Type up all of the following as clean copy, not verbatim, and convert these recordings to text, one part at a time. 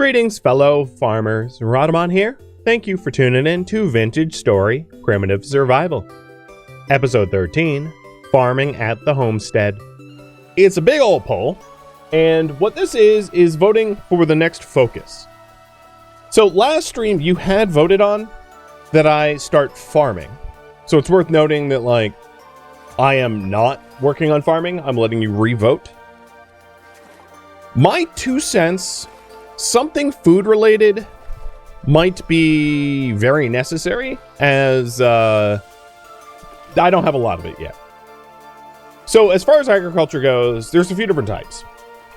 Greetings, fellow farmers. Rodamon here. Thank you for tuning in to Vintage Story Primitive Survival. Episode 13, Farming at the Homestead. It's a big old poll, and what this is voting for the next focus. So last stream you had voted on that I start farming. So it's worth noting that, like, I am not working on farming. I'm letting you re-vote. My 2 cents, something food related might be very necessary, as I don't have a lot of it yet. So as far as agriculture goes, there's a few different types.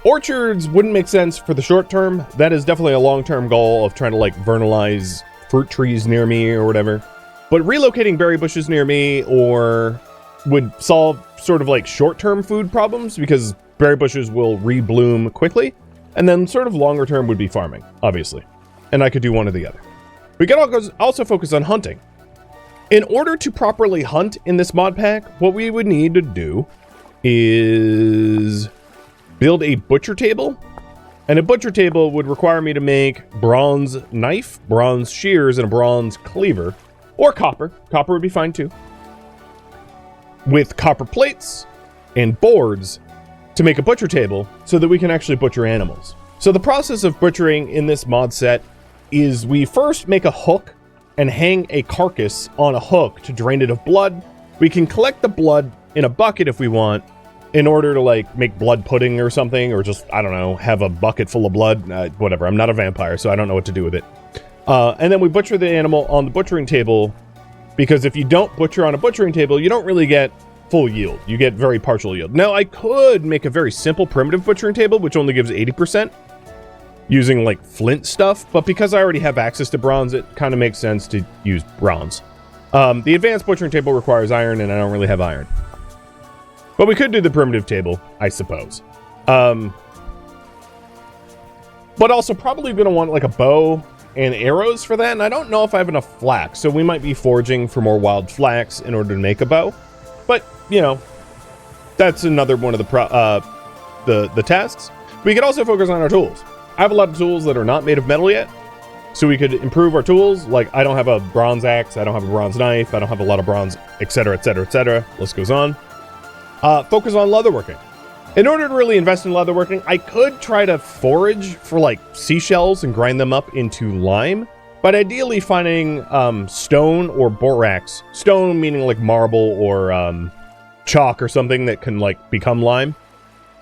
Orchards wouldn't make sense for the short term. That is definitely a long-term goal of trying to, like, vernalize fruit trees near me or whatever. But relocating berry bushes near me or would solve sort of like short-term food problems, because berry bushes will rebloom quickly. And then sort of longer term would be farming, obviously. And I could do one or the other. We could also focus on hunting. In order to properly hunt in this mod pack, what we would need to do is build a butcher table. And a butcher table would require me to make bronze knife, bronze shears, and a bronze cleaver. Or copper. Copper would be fine too. With copper plates and boards to make a butcher table so that we can actually butcher animals. So the process of butchering in this mod set is we first make a hook and hang a carcass on a hook to drain it of blood. We can collect the blood in a bucket if we want, in order to, like, make blood pudding or something, or just, I don't know, have a bucket full of blood, whatever. I'm not a vampire, so I don't know what to do with it. And then we butcher the animal on the butchering table, because if you don't butcher on a butchering table, you don't really get full yield. You get very partial yield. Now, I could make a very simple primitive butchering table, which only gives 80%, using, like, flint stuff, but because I already have access to bronze, it kind of makes sense to use bronze. The advanced butchering table requires iron, and I don't really have iron. But we could do the primitive table, I suppose. But also probably going to want, like, a bow and arrows for that, and I don't know if I have enough flax, so we might be foraging for more wild flax in order to make a bow. But, you know, that's another one of the tasks. We could also focus on our tools. I have a lot of tools that are not made of metal yet, so we could improve our tools. Like, I don't have a bronze axe, I don't have a bronze knife, I don't have a lot of bronze, etc., etc., etc. List goes on. Focus on leatherworking. In order to really invest in leatherworking, I could try to forage for, like, seashells and grind them up into lime. But ideally finding stone or borax. Stone meaning, like, marble or chalk or something that can, like, become lime.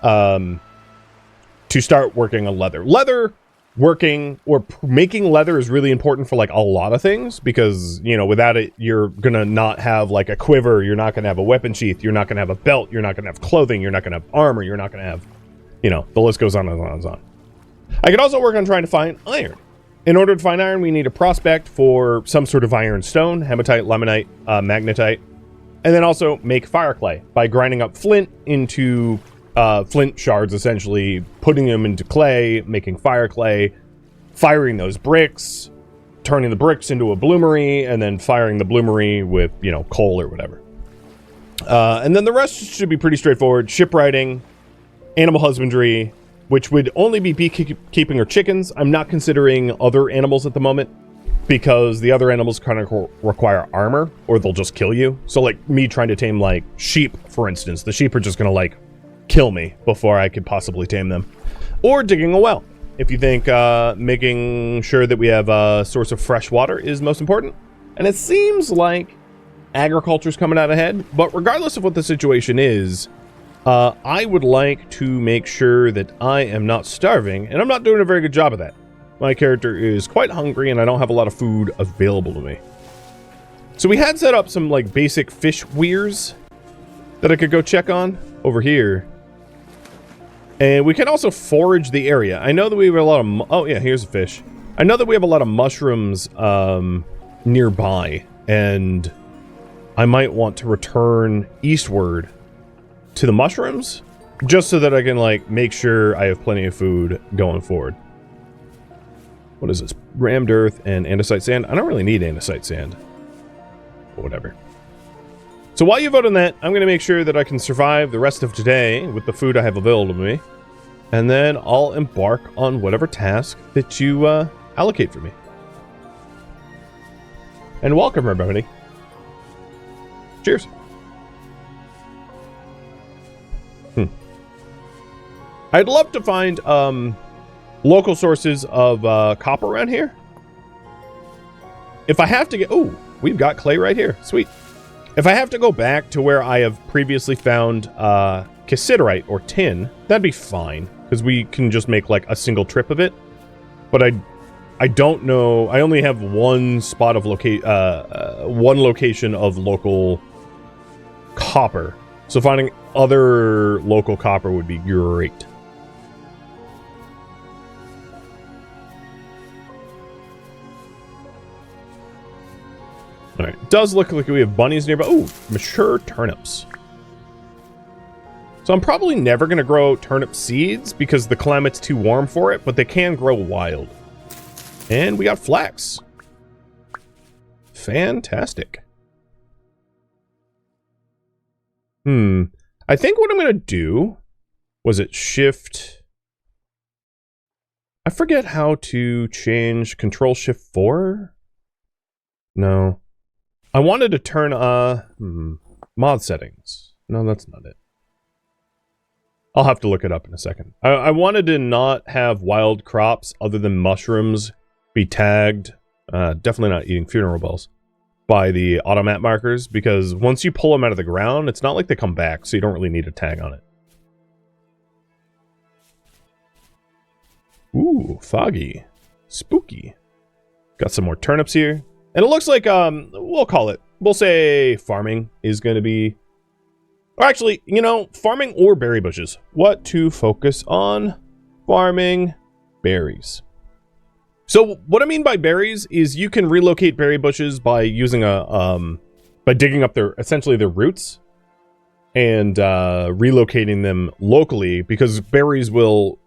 To start working on leather. Leather working or making leather is really important for, like, a lot of things, because, you know, without it, you're gonna not have, like, a quiver, you're not gonna have a weapon sheath, you're not gonna have a belt, you're not gonna have clothing, you're not gonna have armor, you're not gonna have, you know, the list goes on and on and on. I could also work on trying to find iron. In order to find iron, we need a prospect for some sort of iron stone, hematite, limonite, magnetite, and then also make fire clay by grinding up flint into flint shards, essentially, putting them into clay, making fire clay, firing those bricks, turning the bricks into a bloomery, and then firing the bloomery with, you know, coal or whatever. And then the rest should be pretty straightforward. Shipwrighting, animal husbandry, which would only be beekeeping or chickens. I'm not considering other animals at the moment, because the other animals kind of require armor, or they'll just kill you. So, like, me trying to tame, like, sheep, for instance, the sheep are just gonna, like, kill me before I could possibly tame them. Or digging a well. If you think making sure that we have a source of fresh water is most important. And it seems like agriculture's coming out ahead, but regardless of what the situation is, I would like to make sure that I am not starving, and I'm not doing a very good job of that. My character is quite hungry, and I don't have a lot of food available to me. So we had set up some, like, basic fish weirs that I could go check on over here. And we can also forage the area. I know that we have a lot of... Oh, yeah, here's a fish. I know that we have a lot of mushrooms nearby, and I might want to return eastward to the mushrooms, just so that I can, like, make sure I have plenty of food going forward. What is this? Rammed earth and andesite sand? I don't really need andesite sand. But whatever. So while you vote on that, I'm going to make sure that I can survive the rest of today with the food I have available to me. And then I'll embark on whatever task that you allocate for me. And welcome, everybody. Cheers. I'd love to find local sources of copper around here. If I have to get... Oh, we've got clay right here. Sweet. If I have to go back to where I have previously found cassiterite or tin, that'd be fine. Because we can just make like a single trip of it. But I don't know. I only have one spot of one location of local copper. So finding other local copper would be great. Alright, does look like we have bunnies nearby. Oh, mature turnips. So I'm probably never going to grow turnip seeds because the climate's too warm for it, but they can grow wild. And we got flax. Fantastic. I think what I'm going to do... Was it shift... I forget how to change Control Shift 4? No. I wanted to turn mod settings. No, that's not it. I'll have to look it up in a second. I wanted to not have wild crops other than mushrooms be tagged. Definitely not eating funeral bells by the automat markers, because once you pull them out of the ground, it's not like they come back, so you don't really need a tag on it. Ooh, foggy. Spooky. Got some more turnips here. And it looks like, we'll say farming is going to be... Or actually, you know, farming or berry bushes. What to focus on? Farming berries. So what I mean by berries is you can relocate berry bushes by using by digging up essentially their roots and relocating them locally, because berries will,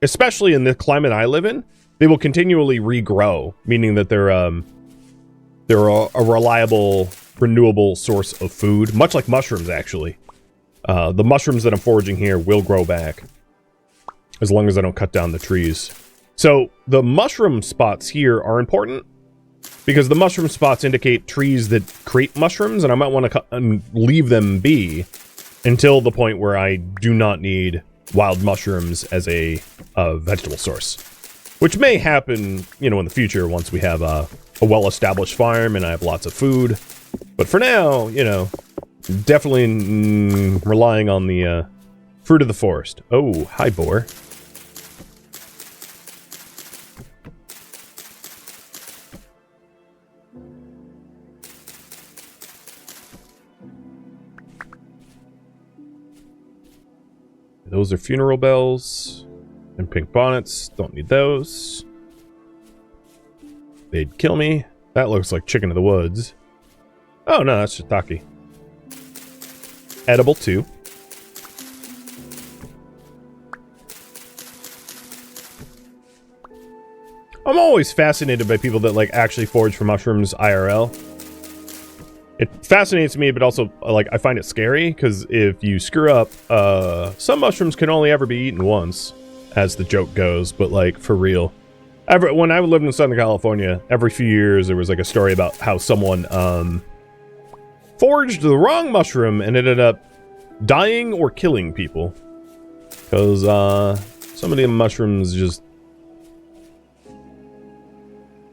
especially in the climate I live in, they will continually regrow, meaning that they're a reliable, renewable source of food, much like mushrooms, actually. The mushrooms that I'm foraging here will grow back, as long as I don't cut down the trees. So, the mushroom spots here are important, because the mushroom spots indicate trees that create mushrooms, and I might want to leave them be until the point where I do not need wild mushrooms as a vegetable source. Which may happen, you know, in the future once we have a well-established farm and I have lots of food. But for now, you know, definitely relying on the fruit of the forest. Oh, hi, boar. Those are funeral bells. And pink bonnets. Don't need those. They'd kill me. That looks like chicken of the woods. Oh, no, that's shiitake. Edible, too. I'm always fascinated by people that, like, actually forage for mushrooms IRL. It fascinates me, but also, like, I find it scary, because if you screw up, some mushrooms can only ever be eaten once, as the joke goes, but, like, for real. When I lived in Southern California, every few years there was, like, a story about how someone, foraged the wrong mushroom and ended up dying or killing people. Because, some of the mushrooms just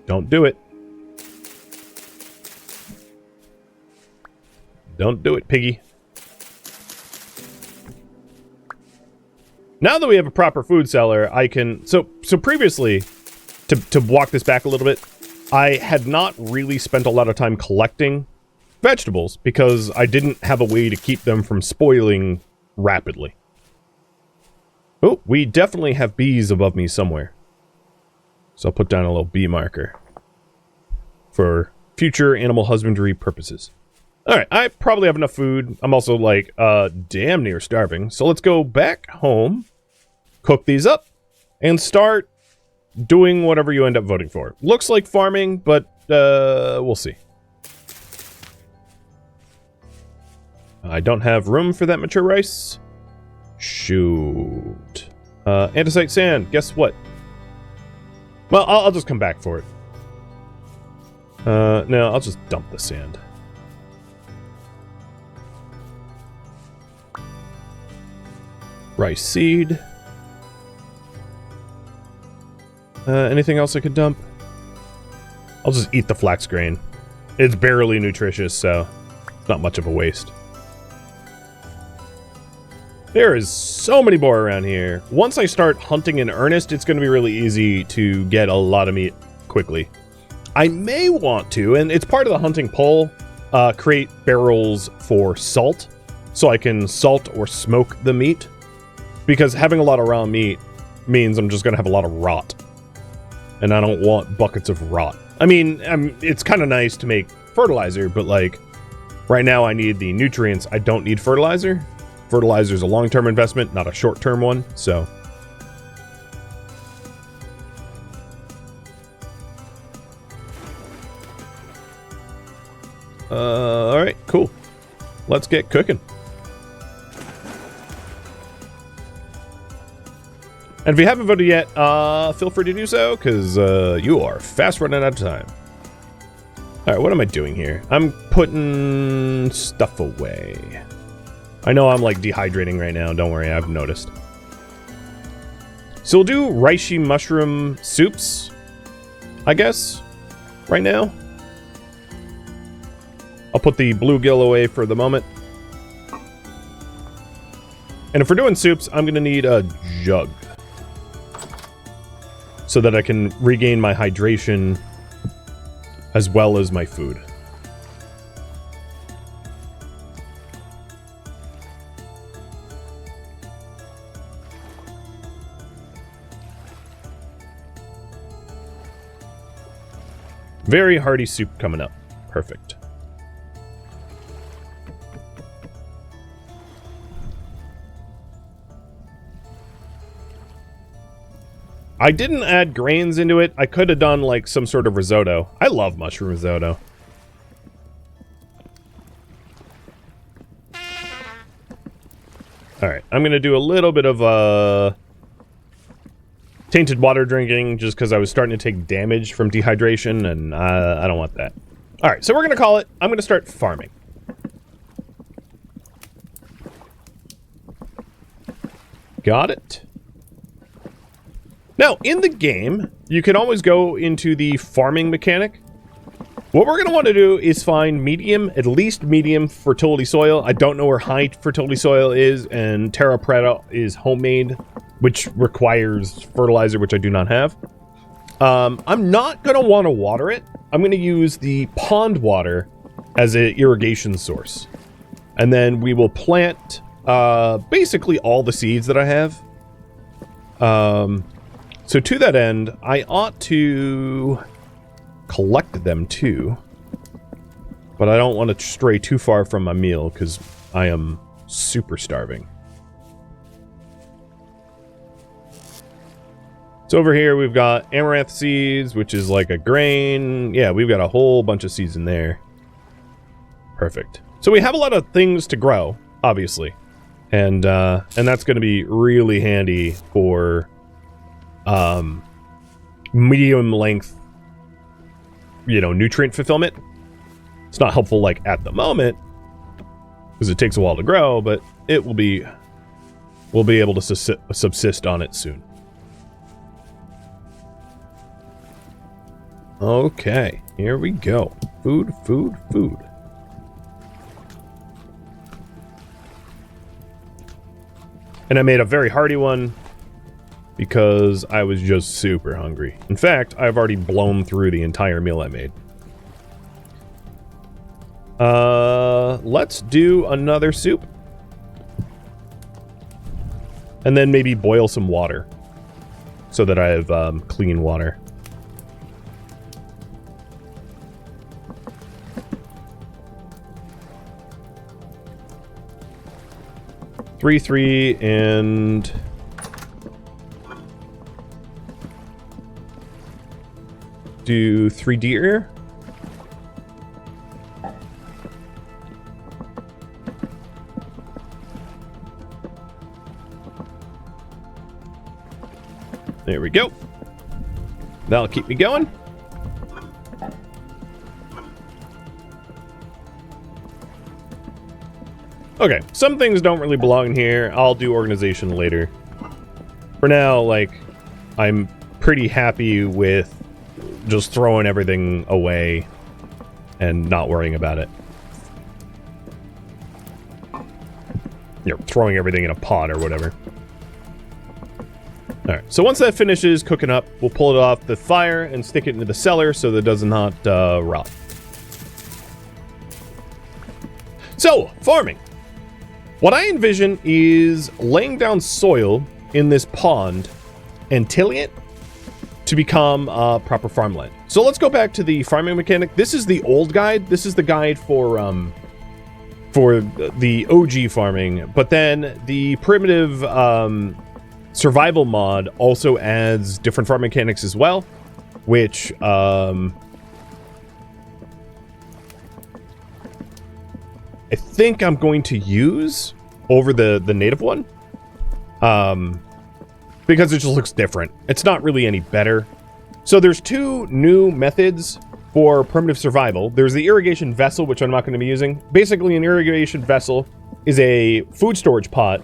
don't do it. Don't do it, piggy. Now that we have a proper food cellar, I can... So previously, to walk this back a little bit, I had not really spent a lot of time collecting vegetables because I didn't have a way to keep them from spoiling rapidly. Oh, we definitely have bees above me somewhere. So I'll put down a little bee marker for future animal husbandry purposes. Alright, I probably have enough food. I'm also, like, damn near starving. So let's go back home, cook these up, and start doing whatever you end up voting for. Looks like farming, but, we'll see. I don't have room for that mature rice. Shoot. Andesite sand. Guess what? Well, I'll just come back for it. No, I'll just dump the sand. Rice seed. Anything else I could dump? I'll just eat the flax grain. It's barely nutritious, so it's not much of a waste. There is so many boar around here. Once I start hunting in earnest, it's going to be really easy to get a lot of meat quickly. I may want to, and it's part of the hunting poll, create barrels for salt, so I can salt or smoke the meat. Because having a lot of raw meat means I'm just going to have a lot of rot. And I don't want buckets of rot. I mean, it's kind of nice to make fertilizer, but like, right now I need the nutrients. I don't need fertilizer. Fertilizer is a long-term investment, not a short-term one, so. Alright, cool. Let's get cooking. And if you haven't voted yet, feel free to do so, because you are fast running out of time. Alright, what am I doing here? I'm putting stuff away. I know I'm like dehydrating right now, don't worry, I've noticed. So we'll do reishi mushroom soups, I guess, right now. I'll put the bluegill away for the moment. And if we're doing soups, I'm gonna need a jug. So that I can regain my hydration as well as my food. Very hearty soup coming up. Perfect. I didn't add grains into it. I could have done like some sort of risotto. I love mushroom risotto. Alright, I'm gonna do a little bit of tainted water drinking just because I was starting to take damage from dehydration, and I don't want that. Alright, so we're gonna call it. I'm gonna start farming. Got it. Now, in the game, you can always go into the farming mechanic. What we're going to want to do is find medium, at least medium fertility soil. I don't know where high fertility soil is, and terra preta is homemade, which requires fertilizer, which I do not have. I'm not going to want to water it. I'm going to use the pond water as an irrigation source. And then we will plant basically all the seeds that I have. So to that end, I ought to collect them too. But I don't want to stray too far from my meal because I am super starving. So over here we've got amaranth seeds, which is like a grain. Yeah, we've got a whole bunch of seeds in there. Perfect. So we have a lot of things to grow, obviously. And that's going to be really handy for medium length, you know, nutrient fulfillment. It's not helpful like at the moment because it takes a while to grow, but it will be, we'll be able to subsist on it soon. Okay, here we go. Food, food, food. And I made a very hearty one because I was just super hungry. In fact, I've already blown through the entire meal I made. Let's do another soup. And then maybe boil some water so that I have clean water. Three, and do 3 deer. There we go. That'll keep me going. Okay, some things don't really belong here. I'll do organization later. For now, like, I'm pretty happy with just throwing everything away and not worrying about it. You know, throwing everything in a pot or whatever. Alright, so once that finishes cooking up, we'll pull it off the fire and stick it into the cellar so that it does not rot. So, farming. What I envision is laying down soil in this pond and tilling it to become proper farmland. So let's go back to the farming mechanic. This is the old guide. This is the guide for the OG farming, but then the primitive survival mod also adds different farm mechanics as well, which I think I'm going to use over the native one, because it just looks different. It's not really any better. So there's two new methods for primitive survival. There's the irrigation vessel, which I'm not going to be using. Basically, an irrigation vessel is a food storage pot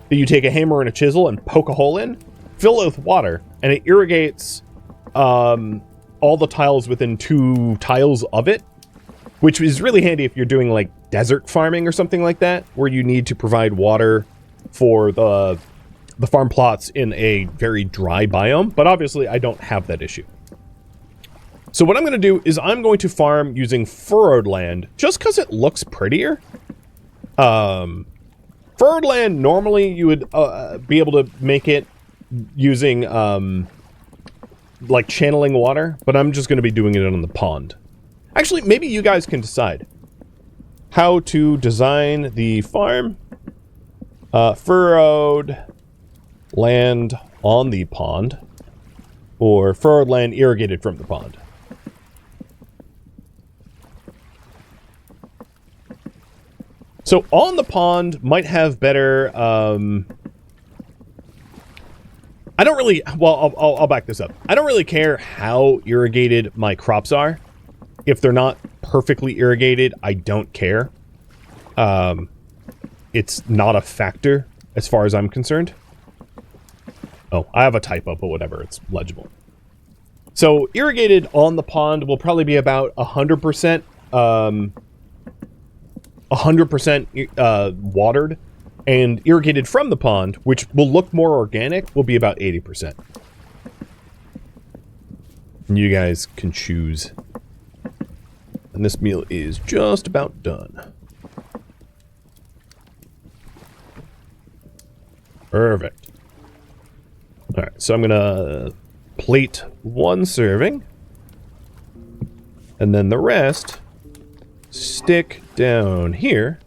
that you take a hammer and a chisel and poke a hole in, fill it with water, and it irrigates all the tiles within 2 tiles of it, which is really handy if you're doing like desert farming or something like that, where you need to provide water for the farm plots in a very dry biome. But obviously I don't have that issue. So what I'm going to do is I'm going to farm using furrowed land just because it looks prettier. Furrowed land, normally you would be able to make it using like channeling water, but I'm just going to be doing it on the pond. Actually, maybe you guys can decide how to design the farm. Furrowed land on the pond, or furrowed land irrigated from the pond. So on the pond might have better, I don't really, well, I'll back this up. I don't really care how irrigated my crops are. If they're not perfectly irrigated, I don't care. It's not a factor as far as I'm concerned. Oh, I have a typo, but whatever, it's legible. So irrigated on the pond will probably be about 100%, 100% watered, and irrigated from the pond, which will look more organic, will be about 80%. And you guys can choose. And this meal is just about done. Perfect. Alright, so I'm gonna plate 1 serving. And then the rest stick down here.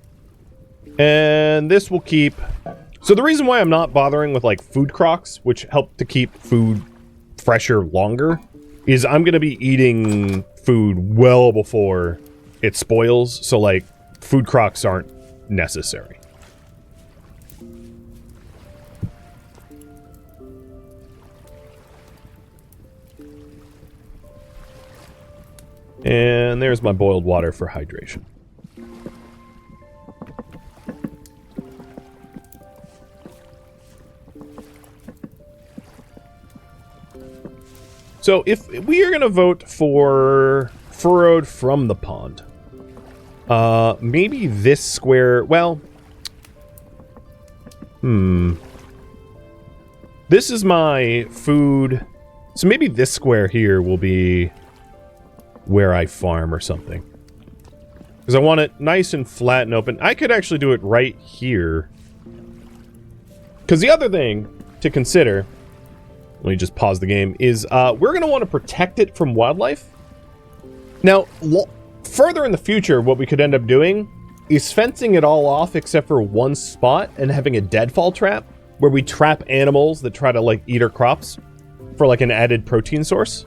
And this will keep... So the reason why I'm not bothering with like food crocks, which help to keep food fresher longer, is I'm gonna be eating food well before it spoils, so like food crocks aren't necessary. And there's my boiled water for hydration. So if we are going to vote for furrowed from the pond, maybe this square, well, this is my food, so maybe this square here will be where I farm or something. Because I want it nice and flat and open. I could actually do it right here. Because the other thing to consider, let me just pause the game, is we're going to want to protect it from wildlife. Now, further in the future, what we could end up doing is fencing it all off except for one spot and having a deadfall trap where we trap animals that try to like eat our crops for like an added protein source.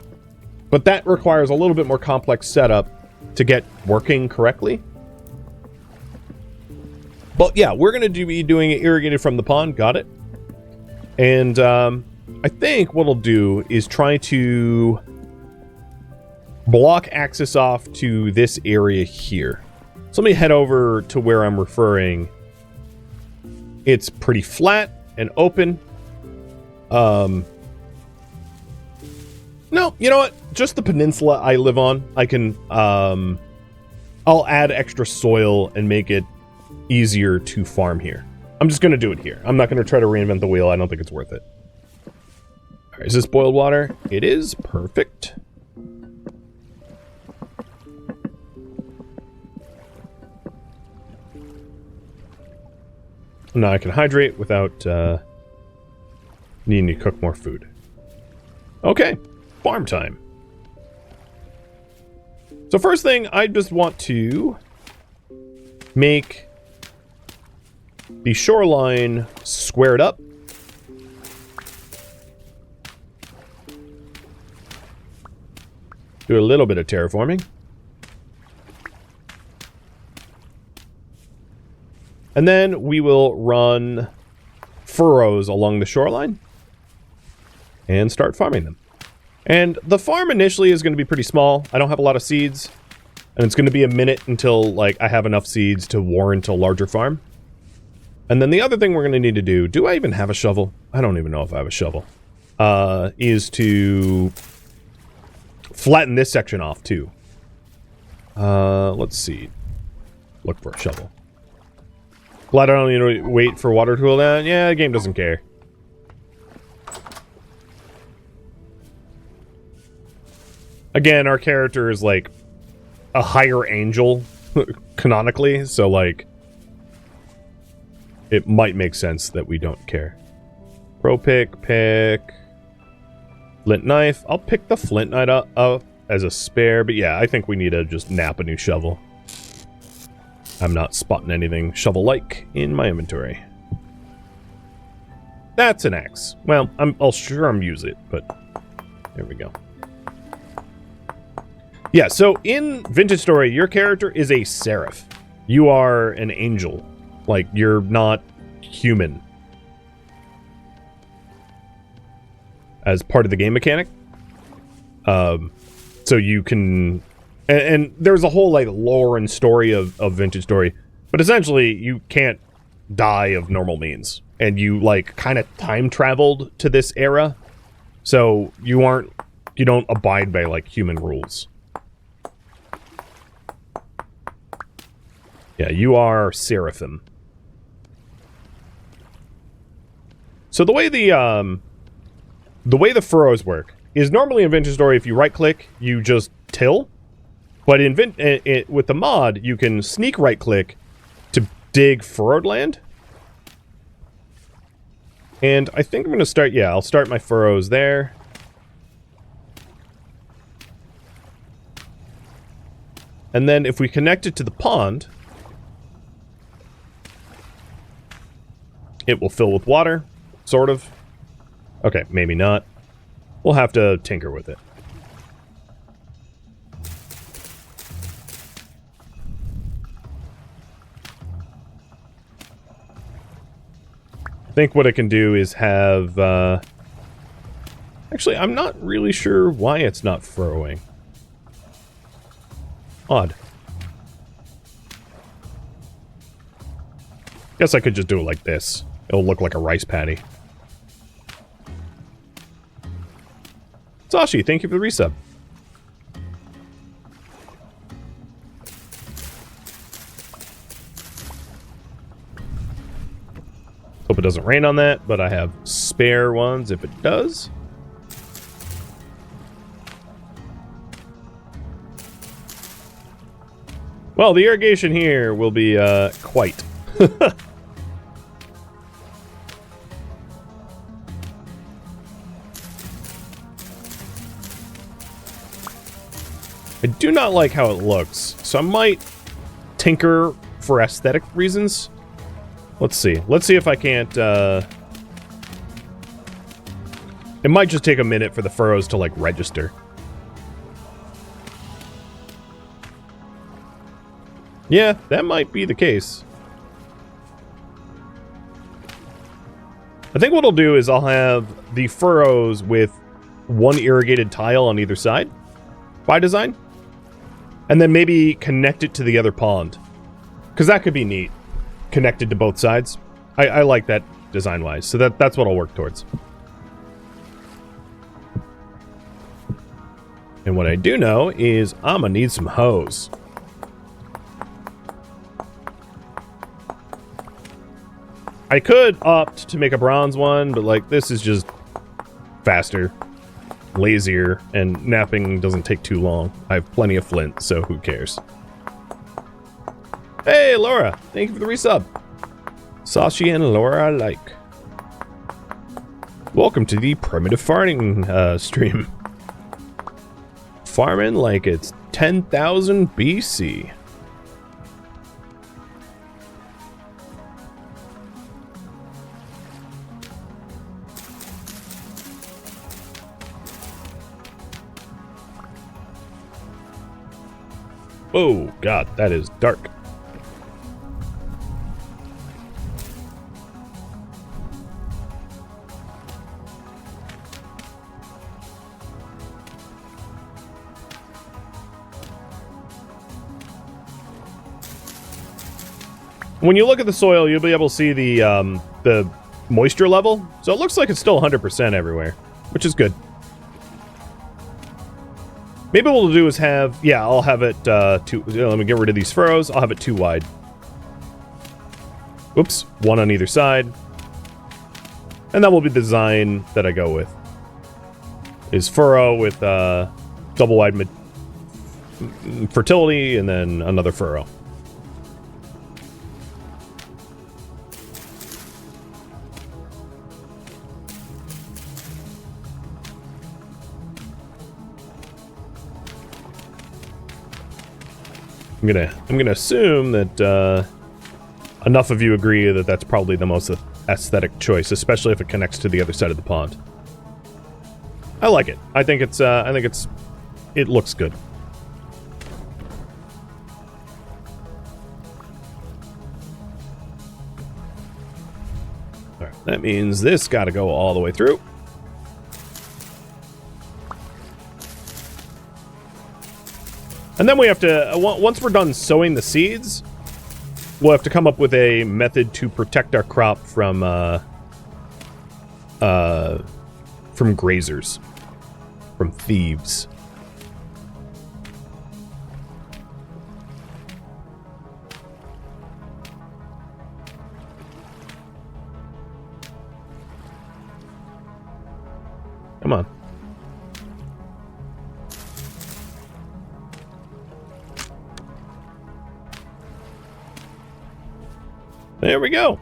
But that requires a little bit more complex setup to get working correctly. But yeah, we're going to be doing it irrigated from the pond. Got it. And I think what I'll do is try to block access off to this area here. So let me head over to where I'm referring. It's pretty flat and open. No, you know what? Just the peninsula I live on. I can, I'll add extra soil and make it easier to farm here. I'm just going to do it here. I'm not going to try to reinvent the wheel. I don't think it's worth it. All right, is this boiled water? It is. Perfect. Now I can hydrate without needing to cook more food. Okay, farm time. So first thing, I just want to make the shoreline squared up. Do a little bit of terraforming. And then we will run furrows along the shoreline and start farming them. And the farm initially is going to be pretty small. I don't have a lot of seeds, and it's going to be a minute until like I have enough seeds to warrant a larger farm. And then the other thing we're going to need to do I even have a shovel? I don't even know if I have a shovel. Is to flatten this section off too. Let's see. Look for a shovel. Glad I don't need to wait for water to cool down. Yeah, the game doesn't care. Again, our character is like a higher angel, canonically, so like it might make sense that we don't care. Pro pick. Flint knife. I'll pick the flint knife up as a spare, but yeah, I think we need to just nap a new shovel. I'm not spotting anything shovel-like in my inventory. That's an axe. Well, I'll sure use it, but there we go. Yeah, so in Vintage Story, your character is a seraph. You are an angel. Like, you're not human. As part of the game mechanic. So you can... And there's a whole, like, lore and story of Vintage Story. But essentially, you can't die of normal means. And you, like, kind of time-traveled to this era. So you don't abide by, like, human rules. Yeah, you are Seraphim. So the way the furrows work is normally in Vintage Story, if you right-click, you just till. But with the mod, you can sneak right-click to dig furrowed land. And I think I'm going to start, yeah, I'll start my furrows there. And then if we connect it to the pond, it will fill with water, sort of. Okay, maybe not. We'll have to tinker with it. I think what it can do is have... Actually, I'm not really sure why it's not furrowing. Odd. Guess I could just do it like this. It'll look like a rice patty. Sashi, thank you for the resub. Hope it doesn't rain on that, but I have spare ones if it does. Well, the irrigation here will be quite. I do not like how it looks, so I might tinker for aesthetic reasons. Let's see. Let's see if I can't, It might just take a minute for the furrows to, like, register. Yeah, that might be the case. I think what I'll do is I'll have the furrows with one irrigated tile on either side by design, and then maybe connect it to the other pond, because that could be neat, connected to both sides. I like that design-wise, so that's what I'll work towards. And what I do know is I'm gonna need some hose. I could opt to make a bronze one, but like this is just faster, lazier, and napping doesn't take too long. I have plenty of flint, so who cares? Hey, Laura! Thank you for the resub. Sashi and Laura alike. Welcome to the primitive farming stream. Farming like it's 10,000 BC. Oh, God, that is dark. When you look at the soil, you'll be able to see the moisture level. So it looks like it's still 100% everywhere, which is good. Maybe what we'll do is have, yeah, I'll have it two. Let me get rid of these furrows. I'll have it 2 wide. Oops, 1 on either side. And that will be the design that I go with. Is furrow with double wide fertility, and then another furrow. I'm gonna assume that enough of you agree that that's probably the most aesthetic choice, especially if it connects to the other side of the pond. I like it. I think it looks good. All right, that means this got to go all the way through. And then we have to, once we're done sowing the seeds, we'll have to come up with a method to protect our crop from grazers, from thieves. Come on. There we go.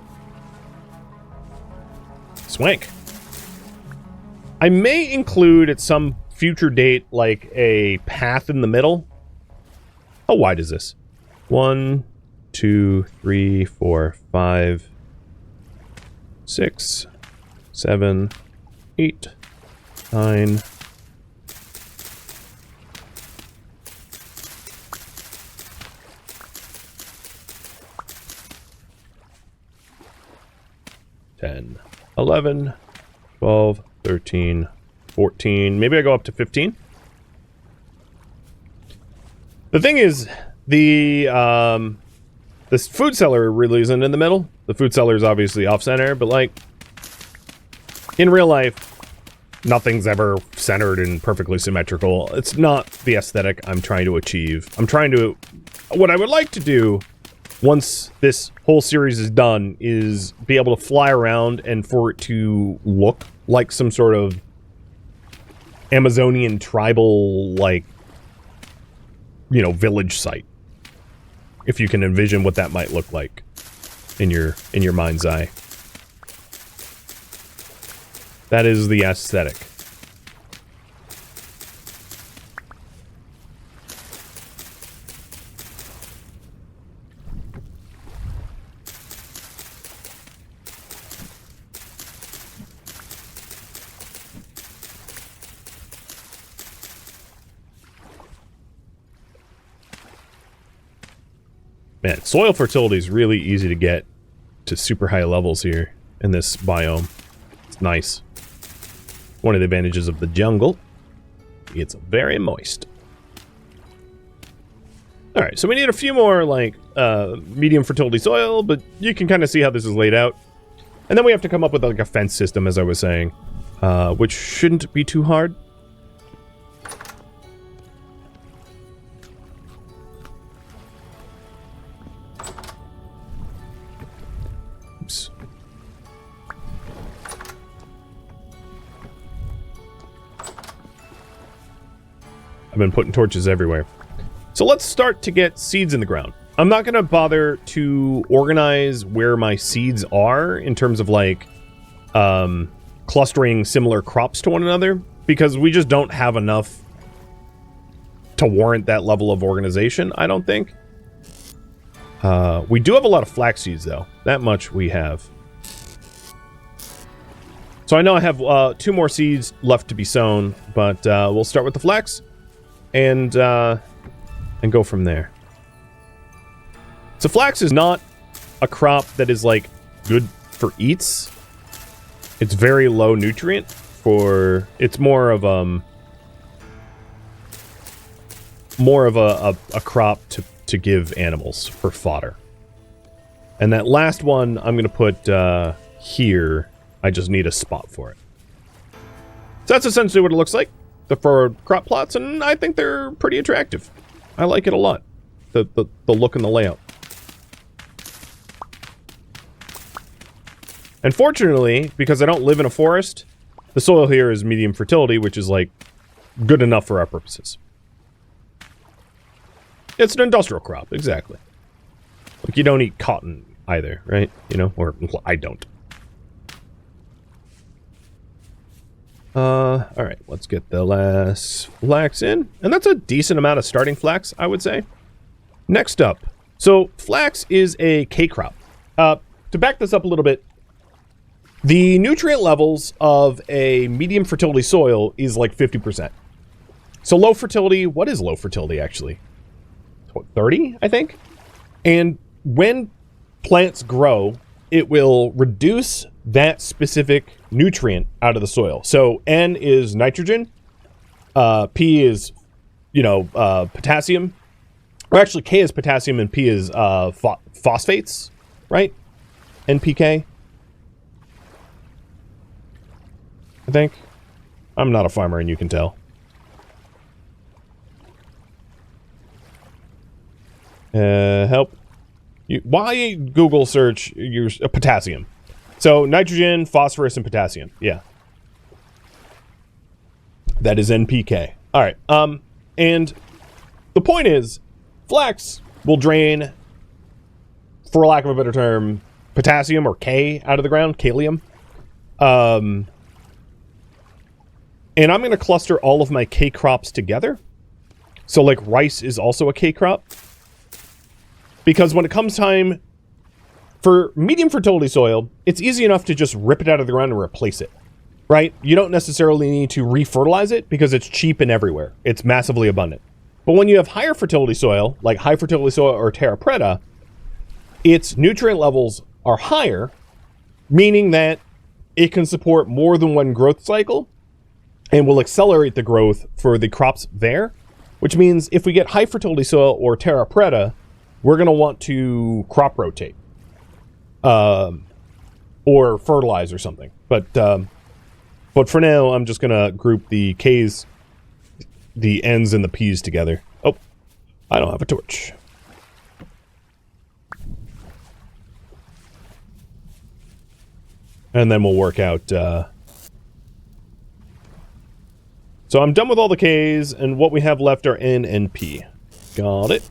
Swank. I may include at some future date like a path in the middle. How wide is this? 1, 2, 3, 4, 5, 6, 7, 8, 9. Ten, 11, 12, 13, 14. Maybe I go up to 15. The thing is, this food cellar really isn't in the middle. The food cellar is obviously off-center, but like in real life, nothing's ever centered and perfectly symmetrical. It's not the aesthetic I'm trying to achieve. What I would like to do once this whole series is done is be able to fly around and for it to look like some sort of Amazonian tribal, like, you know, village site. If you can envision what that might look like in your mind's eye. That is the aesthetic. Man, soil fertility is really easy to get to super high levels here in this biome. It's nice. One of the advantages of the jungle. It's very moist. Alright, so we need a few more, like, medium fertility soil, but you can kind of see how this is laid out. And then we have to come up with, like, a fence system, as I was saying, which shouldn't be too hard. Oops. I've been putting torches everywhere. So let's start to get seeds in the ground. I'm not going to bother to organize where my seeds are in terms of like clustering similar crops to one another, because we just don't have enough to warrant that level of organization, I don't think. We do have a lot of flax seeds, though. That much we have. So I know I have 2 more seeds left to be sown, but we'll start with the flax and go from there. So flax is not a crop that is like good for eats. It's very low nutrient for. It's more of a crop to give animals for fodder. And that last one I'm gonna put here. I just need a spot for it. So that's essentially what it looks like. The furrowed crop plots, and I think they're pretty attractive. I like it a lot. The look and the layout. And fortunately, because I don't live in a forest, the soil here is medium fertility, which is like good enough for our purposes. It's an industrial crop, exactly. Like you don't eat cotton either, right? You know, or I don't. Alright, let's get the last flax in. And that's a decent amount of starting flax, I would say. Next up. So, flax is a K crop. To back this up a little bit, the nutrient levels of a medium fertility soil is like 50%. So low fertility, what is low fertility actually? 30, I think? And when plants grow, it will reduce that specific nutrient out of the soil. So N is nitrogen, P is, potassium. Or actually, K is potassium and P is phosphates, right? NPK. I think. I'm not a farmer, and you can tell. Help. Why Google search your potassium? So nitrogen, phosphorus, and potassium. Yeah. That is NPK. All right. And the point is, flax will drain, for lack of a better term, potassium or K out of the ground, kalium. And I'm going to cluster all of my K crops together. So like rice is also a K crop. Because when it comes time for medium fertility soil, it's easy enough to just rip it out of the ground and replace it, right? You don't necessarily need to refertilize it because it's cheap and everywhere. It's massively abundant. But when you have higher fertility soil, like high fertility soil or terra preta, its nutrient levels are higher, meaning that it can support more than one growth cycle and will accelerate the growth for the crops there, which means if we get high fertility soil or terra preta, we're going to want to crop rotate or fertilize or something. But for now, I'm just going to group the Ks, the Ns, and the Ps together. Oh, I don't have a torch. And then we'll work out... So I'm done with all the Ks, and what we have left are N and P. Got it.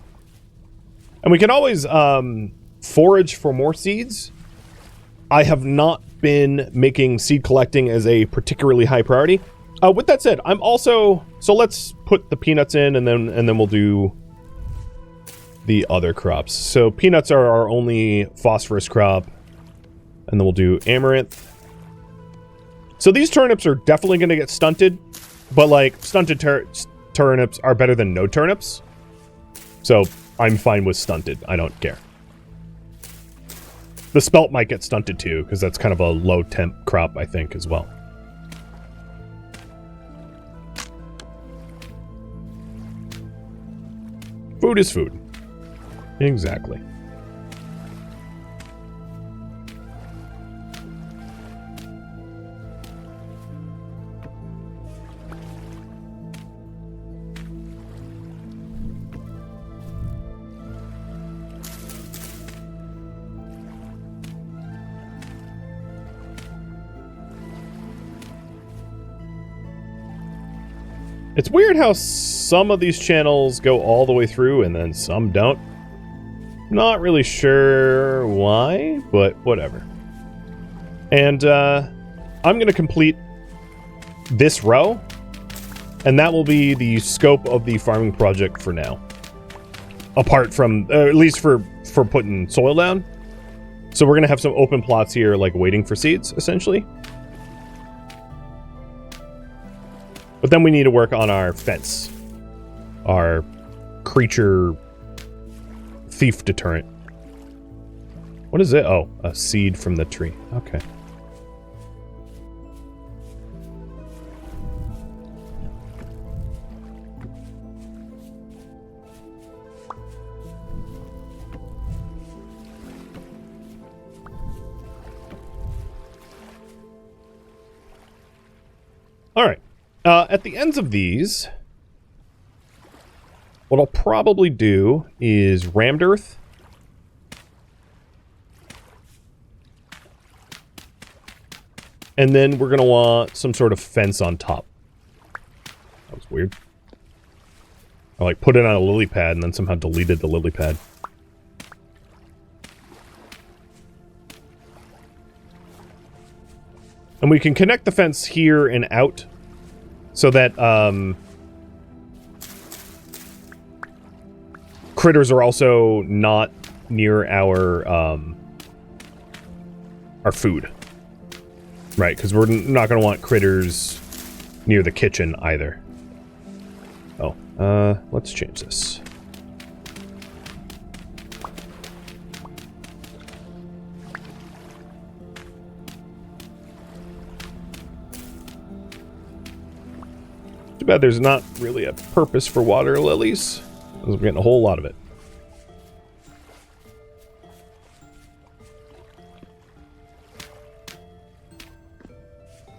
And we can always forage for more seeds. I have not been making seed collecting as a particularly high priority. With that said, I'm also... So let's put the peanuts in, and then we'll do the other crops. So peanuts are our only phosphorus crop. And then we'll do amaranth. So these turnips are definitely going to get stunted. But, like, stunted turnips are better than no turnips. So, I'm fine with stunted. I don't care. The spelt might get stunted too, because that's kind of a low temp crop, I think, as well. Food is food. Exactly. It's weird how some of these channels go all the way through and then some don't. Not really sure why, but whatever. And I'm going to complete this row, and that will be the scope of the farming project for now. Apart from, at least for putting soil down. So we're going to have some open plots here, like waiting for seeds, essentially. But then we need to work on our fence. Our creature thief deterrent. What is it? Oh, a seed from the tree. Okay. All right. At the ends of these, what I'll probably do is rammed earth. And then we're going to want some sort of fence on top. That was weird. I like put it on a lily pad and then somehow deleted the lily pad. And we can connect the fence here and out so that critters are also not near our food. Right, because we're not going to want critters near the kitchen either. Oh, let's change this. Too bad there's not really a purpose for water lilies, because we're getting a whole lot of it.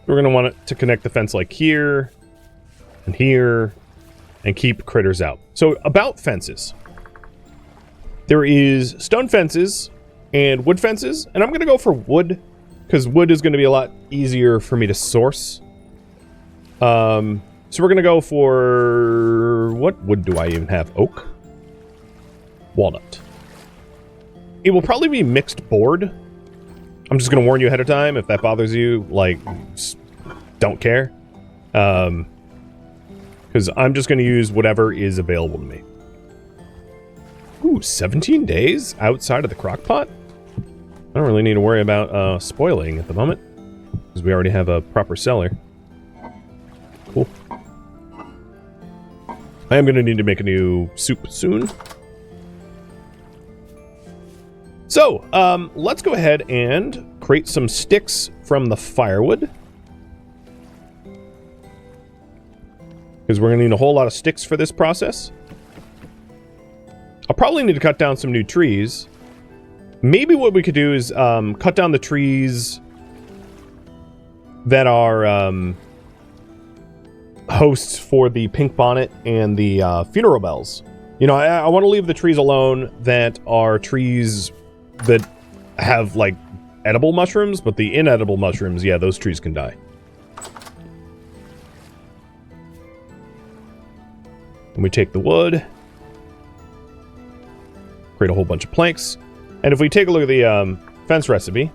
We're going to want it to connect the fence like here and keep critters out. So about fences. There is stone fences and wood fences, and I'm going to go for wood because wood is going to be a lot easier for me to source. So we're going to go for... what wood do I even have? Oak? Walnut. It will probably be mixed board. I'm just going to warn you ahead of time. If that bothers you, like, just don't care. Because I'm just going to use whatever is available to me. Ooh, 17 days outside of the crock pot? I don't really need to worry about spoiling at the moment. Because we already have a proper cellar. Cool. I am going to need to make a new soup soon. So, let's go ahead and create some sticks from the firewood. Because we're going to need a whole lot of sticks for this process. I'll probably need to cut down some new trees. Maybe what we could do is cut down the trees that are hosts for the pink bonnet and the funeral bells. You know, I want to leave the trees alone that are trees that have, like, edible mushrooms, but the inedible mushrooms, yeah, those trees can die. And we take the wood, create a whole bunch of planks, and if we take a look at the fence recipe,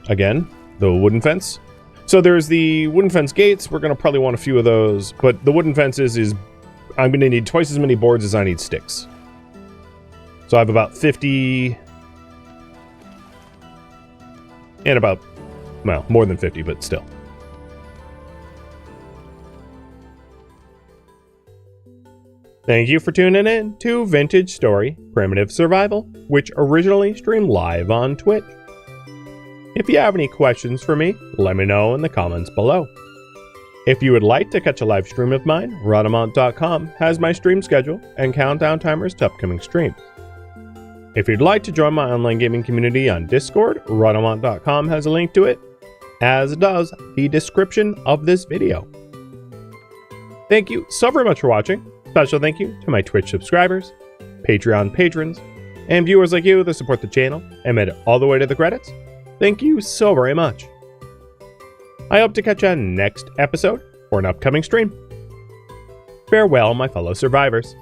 again, the wooden fence. So there's the wooden fence gates. We're going to probably want a few of those, but the wooden fences is, I'm going to need twice as many boards as I need sticks. So I have about 50... and about, well, more than 50, but still. Thank you for tuning in to Vintage Story Primitive Survival, which originally streamed live on Twitch. If you have any questions for me, let me know in the comments below. If you would like to catch a live stream of mine, Rhodamont.com has my stream schedule and countdown timers to upcoming streams. If you'd like to join my online gaming community on Discord, Rhodamont.com has a link to it, as does the description of this video. Thank you so very much for watching. Special thank you to my Twitch subscribers, Patreon patrons, and viewers like you that support the channel and made it all the way to the credits. Thank you so very much. I hope to catch you on next episode for an upcoming stream. Farewell, my fellow survivors.